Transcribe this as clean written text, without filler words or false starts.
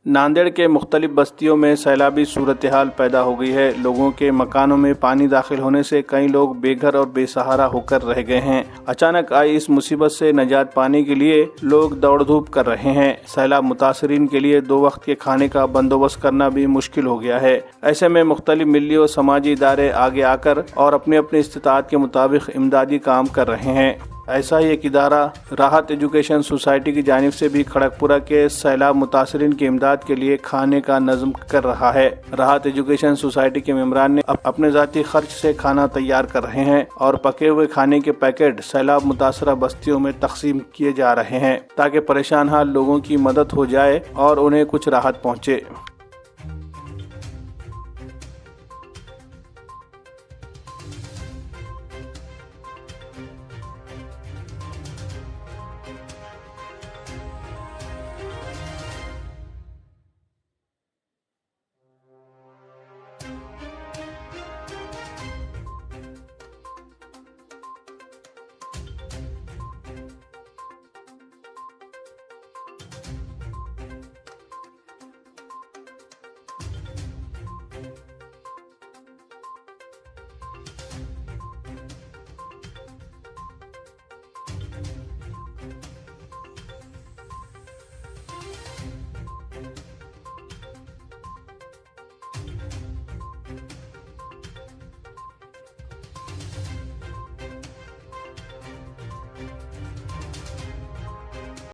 ناندیڑ کے مختلف بستیوں میں سیلابی صورتحال پیدا ہو گئی ہے۔ لوگوں کے مکانوں میں پانی داخل ہونے سے کئی لوگ بے گھر اور بے سہارا ہو کر رہ گئے ہیں۔ اچانک آئی اس مصیبت سے نجات پانے کے لیے لوگ دوڑ دھوپ کر رہے ہیں۔ سیلاب متاثرین کے لیے 2 وقت کے کھانے کا بندوبست کرنا بھی مشکل ہو گیا ہے۔ ایسے میں مختلف ملی اور سماجی ادارے آگے آ کر اور اپنی استطاعت کے مطابق امدادی کام کر رہے ہیں۔ ایسا ہی ایک ادارہ راحت ایجوکیشن سوسائٹی کی جانب سے بھی کھڑک پورہ کے سیلاب متاثرین کی امداد کے لیے کھانے کا نظم کر رہا ہے۔ راحت ایجوکیشن سوسائٹی کے ممبران نے اپنے ذاتی خرچ سے کھانا تیار کر رہے ہیں اور پکے ہوئے کھانے کے پیکٹ سیلاب متاثرہ بستیوں میں تقسیم کیے جا رہے ہیں تاکہ پریشان حال لوگوں کی مدد ہو جائے اور انہیں کچھ راحت پہنچے۔